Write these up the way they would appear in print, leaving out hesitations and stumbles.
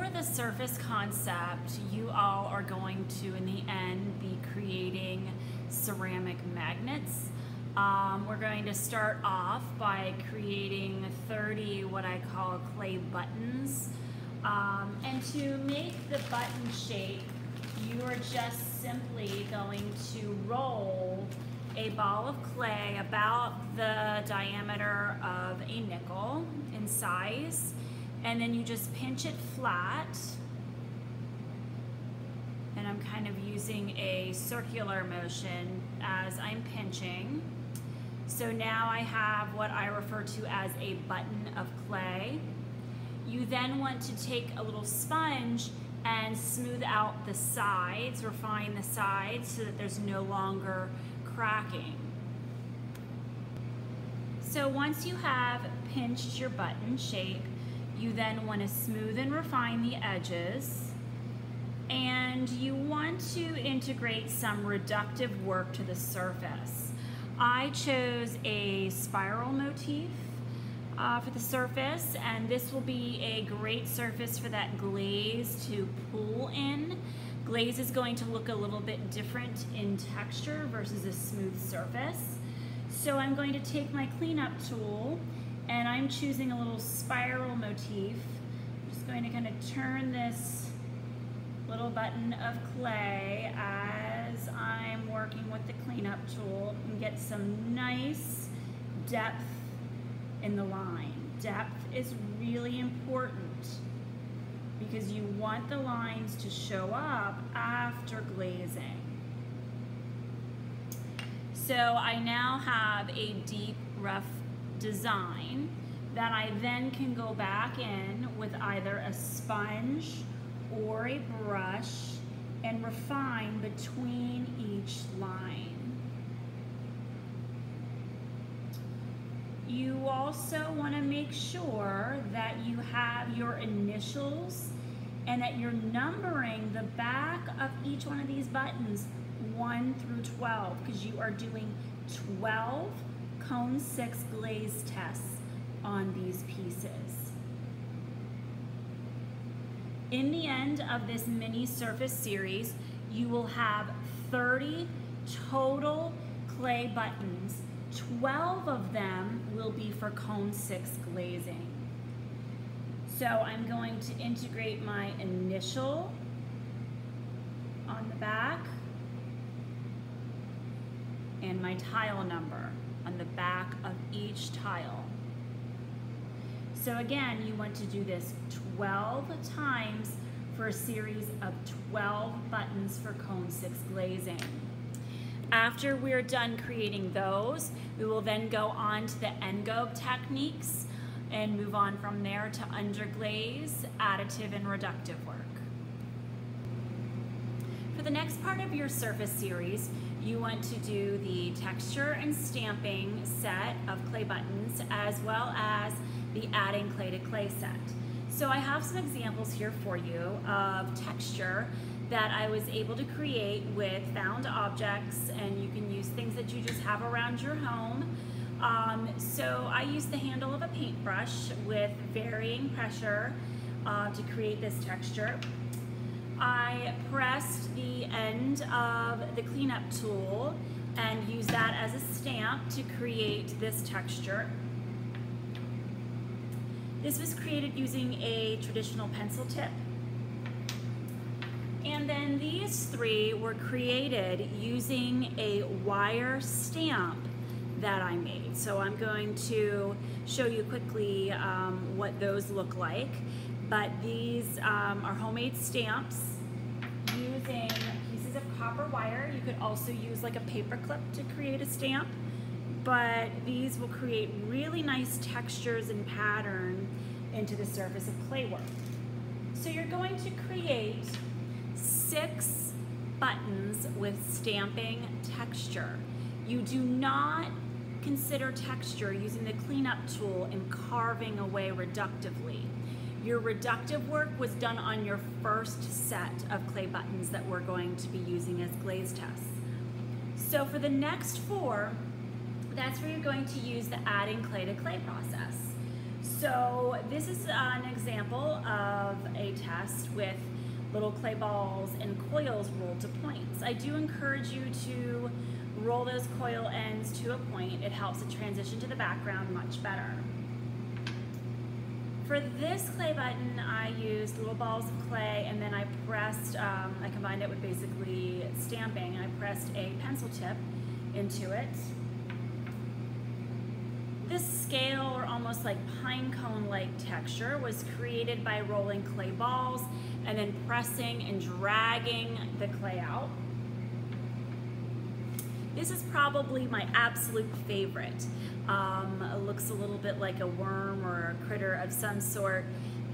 for the surface concept, you all are going to, in the end, be creating ceramic magnets. We're going to start off by creating 30 what I call clay buttons. And to make the button shape, you are just simply going to roll a ball of clay about the diameter of a nickel in size, and then you just pinch it flat. And I'm kind of using a circular motion as I'm pinching. So now I have what I refer to as a button of clay. You then want to take a little sponge and smooth out the sides, refine the sides so that there's no longer cracking. So once you have pinched your button shape, you then want to smooth and refine the edges, and you want to integrate some reductive work to the surface. I chose a spiral motif for the surface, and this will be a great surface for that glaze to pool in. Glaze is going to look a little bit different in texture versus a smooth surface. So I'm going to take my cleanup tool, and I'm choosing a little spiral motif. I'm just going to kind of turn this little button of clay as I'm working with the cleanup tool and get some nice depth in the line. Depth is really important because you want the lines to show up after glazing. So I now have a deep, rough design that I then can go back in with either a sponge or a brush and refine between each line. You also want to make sure that you have your initials and that you're numbering the back of each one of these buttons 1 through 12, because you are doing 12 cone 6 glaze tests on these pieces. In the end of this mini surface series, you will have 30 total clay buttons. 12 of them will be for cone 6 glazing. So I'm going to integrate my initial on the back and my tile number on the back of each tile. So again, you want to do this 12 times for a series of 12 buttons for cone 6 glazing. After we're done creating those, we will then go on to the engobe techniques and move on from there to underglaze, additive, and reductive work. For the next part of your surface series, you want to do the texture and stamping set of clay buttons, as well as the adding clay to clay set. So I have some examples here for you of texture that I was able to create with found objects, and you can use things that you just have around your home. So I used the handle of a paintbrush with varying pressure to create this texture. I pressed the end of the cleanup tool and used that as a stamp to create this texture. This was created using a traditional pencil tip. And then these three were created using a wire stamp that I made. So I'm going to show you quickly what those look like. But these are homemade stamps using pieces of copper wire. You could also use like a paper clip to create a stamp. But these will create really nice textures and pattern into the surface of clay work. So you're going to create 6 buttons with stamping texture. You do not consider texture using the cleanup tool and carving away reductively. Your reductive work was done on your first set of clay buttons that we're going to be using as glaze tests. So for the next 4, that's where you're going to use the adding clay to clay process. So this is an example of a test with little clay balls and coils rolled to points. I do encourage you to roll those coil ends to a point. It helps it transition to the background much better. For this clay button, I used little balls of clay, and then I pressed, I combined it with basically stamping, and I pressed a pencil tip into it. This scale, or almost like pine cone-like texture, was created by rolling clay balls and then pressing and dragging the clay out. This is probably my absolute favorite. It looks a little bit like a worm or a critter of some sort,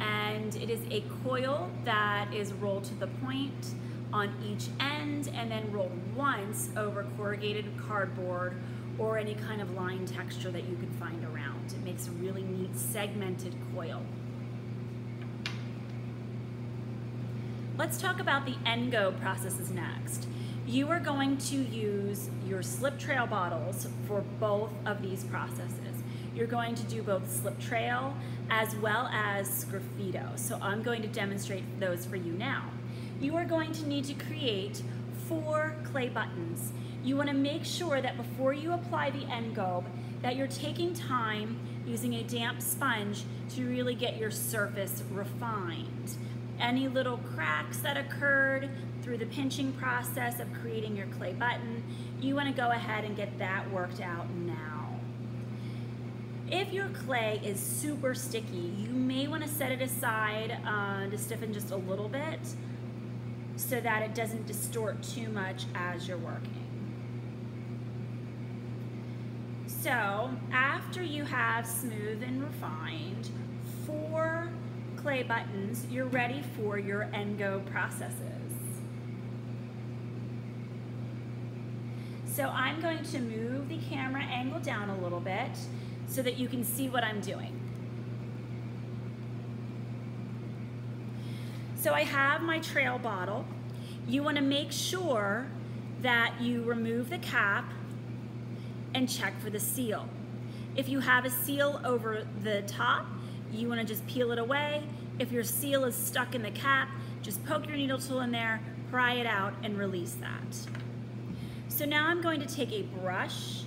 and it is a coil that is rolled to the point on each end and then rolled once over corrugated cardboard or any kind of line texture that you can find around. It makes a really neat segmented coil. Let's talk about the ENGO processes next. You are going to use your slip trail bottles for both of these processes. You're going to do both slip trail as well as sgraffito. So I'm going to demonstrate those for you now. You are going to need to create 4 clay buttons. You want to make sure that before you apply the ENGO that you're taking time using a damp sponge to really get your surface refined. Any little cracks that occurred through the pinching process of creating your clay button, you want to go ahead and get that worked out now. If your clay is super sticky, you may want to set it aside to stiffen just a little bit so that it doesn't distort too much as you're working. So after you have smooth and refined 4 clay buttons, you're ready for your ENGO processes. So I'm going to move the camera angle down a little bit so that you can see what I'm doing. So I have my trail bottle. You want to make sure that you remove the cap and check for the seal. If you have a seal over the top, you want to just peel it away. If your seal is stuck in the cap, just poke your needle tool in there, pry it out, and release that. So now I'm going to take a brush,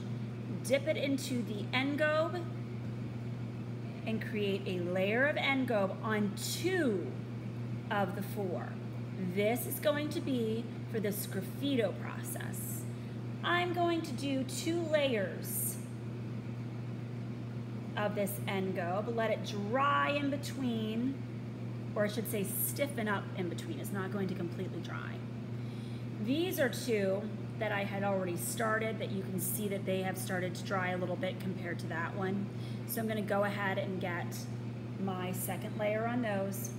dip it into the ENGO, and create a layer of ENGO on 2 of the 4. This is going to be for the sgraffito process. I'm going to do 2 layers of this ENGO, but let it dry in between, or I should say stiffen up in between. It's not going to completely dry. These are 2 that I had already started that you can see that they have started to dry a little bit compared to that one. So I'm going to go ahead and get my second layer on those.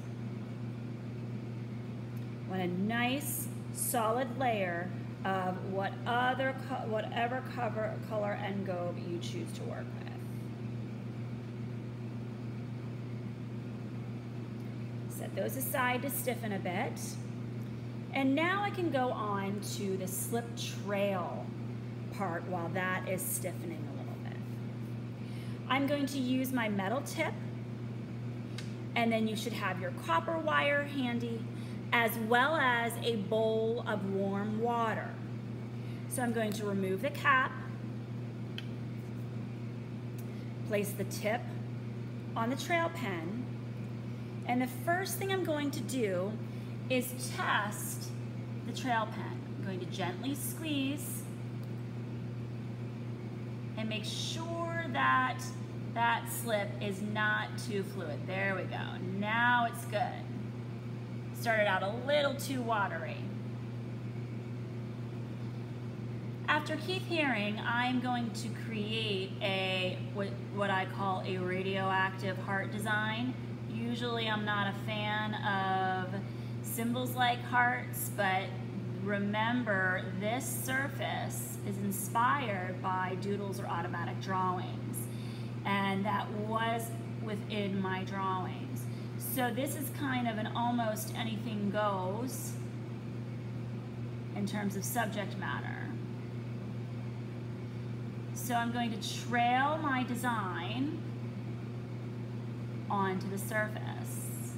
I want a nice solid layer of whatever color ENGO you choose to work with. Set those aside to stiffen a bit. And now I can go on to the slip trail part while that is stiffening a little bit. I'm going to use my metal tip, and then you should have your copper wire handy, as well as a bowl of warm water. So I'm going to remove the cap, place the tip on the trail pen, and the first thing I'm going to do is test the trail pen. I'm going to gently squeeze and make sure that that slip is not too fluid. There we go. Now it's good. Started out a little too watery. After Keith Haring, I'm going to create what I call a radioactive heart design. Usually I'm not a fan of symbols like hearts, but remember this surface is inspired by doodles or automatic drawings, and that was within my drawings. So this is kind of an almost anything goes in terms of subject matter. So I'm going to trail my design onto the surface.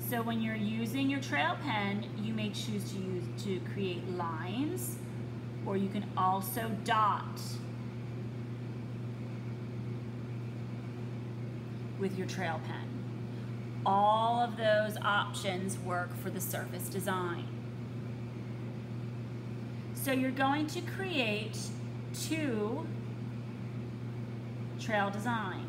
So when you're using your trail pen, you may choose to create lines, or you can also dot with your trail pen. All of those options work for the surface design. So you're going to create 2 trail designs.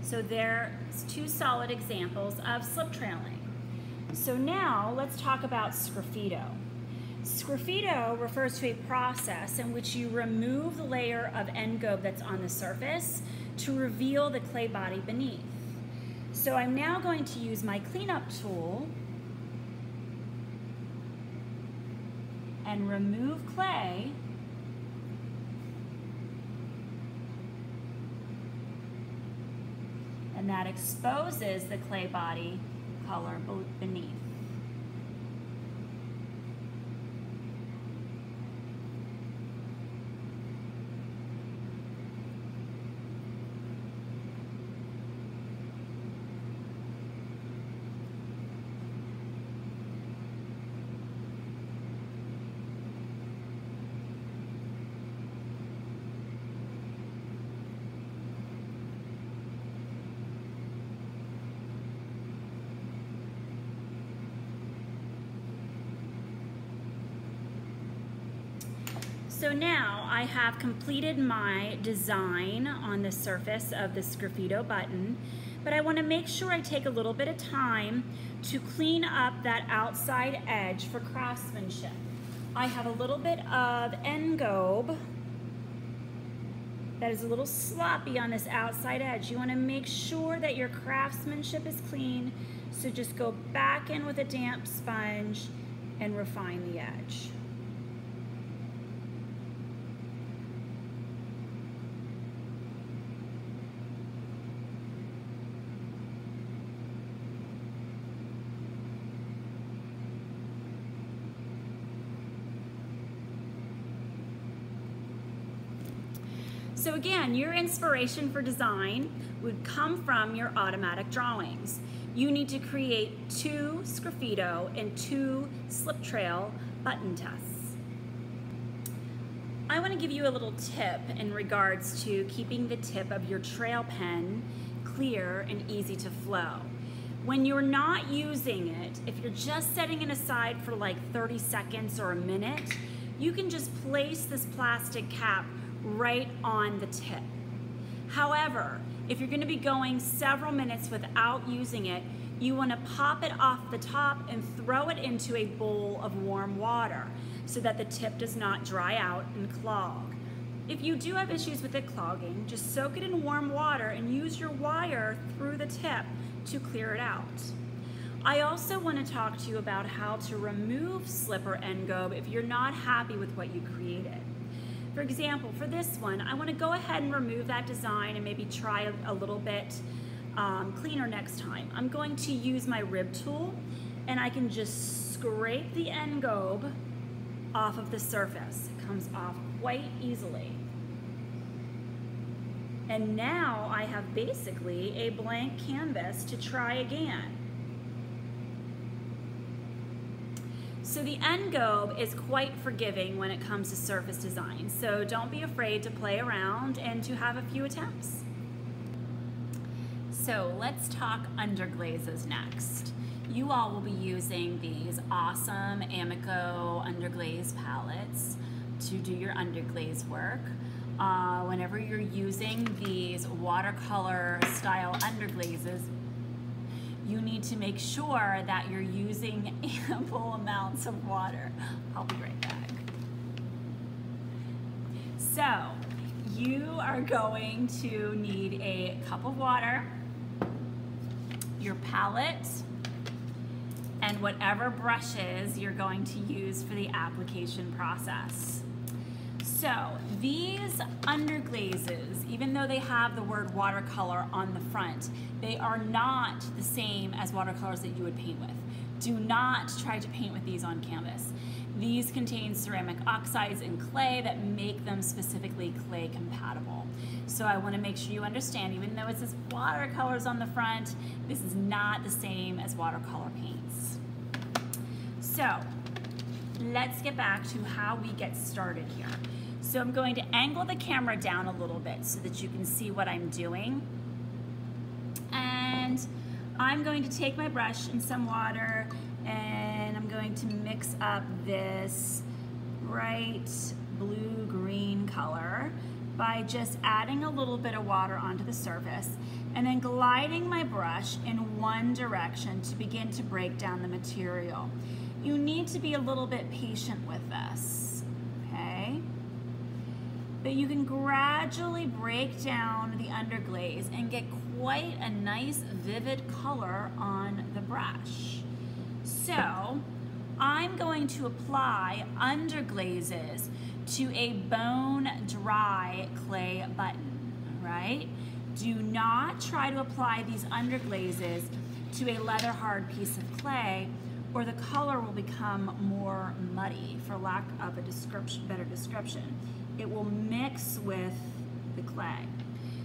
So there's 2 solid examples of slip trailing. So now let's talk about sgraffito. Sgraffito refers to a process in which you remove the layer of engobe that's on the surface to reveal the clay body beneath. So I'm now going to use my cleanup tool and remove clay . And that exposes the clay body color beneath. So now I have completed my design on the surface of the sgraffito button, but I want to make sure I take a little bit of time to clean up that outside edge for craftsmanship. I have a little bit of engobe that is a little sloppy on this outside edge. You want to make sure that your craftsmanship is clean, so just go back in with a damp sponge and refine the edge. So again, your inspiration for design would come from your automatic drawings. You need to create 2 sgraffito and 2 slip trail button tests. I want to give you a little tip in regards to keeping the tip of your trail pen clear and easy to flow. When you're not using it, if you're just setting it aside for like 30 seconds or a minute, you can just place this plastic cap right on the tip. However, if you're going to be going several minutes without using it, you want to pop it off the top and throw it into a bowl of warm water so that the tip does not dry out and clog. If you do have issues with it clogging, just soak it in warm water and use your wire through the tip to clear it out. I also want to talk to you about how to remove slip or engobe if you're not happy with what you created. For example, for this one, I want to go ahead and remove that design and maybe try a little bit cleaner next time. I'm going to use my rib tool, and I can just scrape the engobe off of the surface. It comes off quite easily. And now I have basically a blank canvas to try again. So the engobe is quite forgiving when it comes to surface design, so don't be afraid to play around and to have a few attempts. So let's talk underglazes next. You all will be using these awesome Amico underglaze palettes to do your underglaze work. whenever you're using these watercolor style underglazes, you need to make sure that you're using ample amounts of water. I'll be right back. So, you are going to need a cup of water, your palette, and whatever brushes you're going to use for the application process. So these underglazes, even though they have the word watercolor on the front, they are not the same as watercolors that you would paint with. Do not try to paint with these on canvas. These contain ceramic oxides and clay that make them specifically clay compatible. So I want to make sure you understand, even though it says watercolors on the front, this is not the same as watercolor paints. So let's get back to how we get started here. So I'm going to angle the camera down a little bit so that you can see what I'm doing. And I'm going to take my brush and some water, and I'm going to mix up this bright blue-green color by just adding a little bit of water onto the surface and then gliding my brush in one direction to begin to break down the material. You need to be a little bit patient with this, okay? But you can gradually break down the underglaze and get quite a nice vivid color on the brush. So I'm going to apply underglazes to a bone dry clay button, right? Do not try to apply these underglazes to a leather hard piece of clay, or the color will become more muddy, for lack of a better description. It will mix with the clay.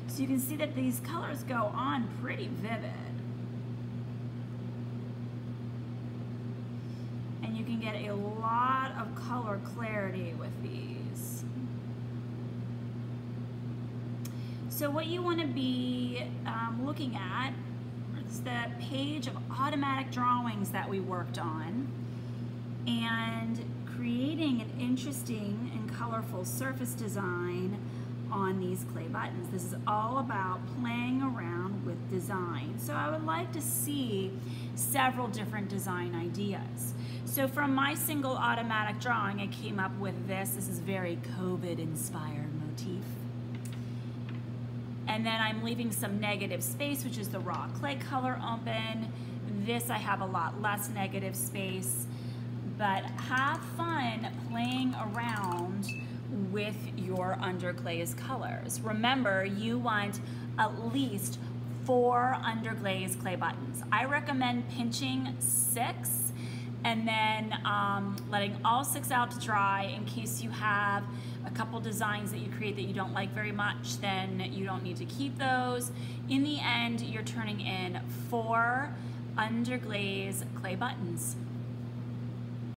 So you can see that these colors go on pretty vivid. And you can get a lot of color clarity with these. So what you want to be looking at is the page of automatic drawings that we worked on, and creating an interesting and colorful surface design on these clay buttons. This is all about playing around with design. So I would like to see several different design ideas. So from my single automatic drawing, I came up with this. This is very COVID-inspired motif. And then I'm leaving some negative space, which is the raw clay color open. This I have a lot less negative space. But have fun playing around with your underglaze colors. Remember, you want at least 4 underglaze clay buttons. I recommend pinching 6 and then letting all 6 out to dry. In case you have a couple designs that you create that you don't like very much, then you don't need to keep those. In the end, you're turning in 4 underglaze clay buttons.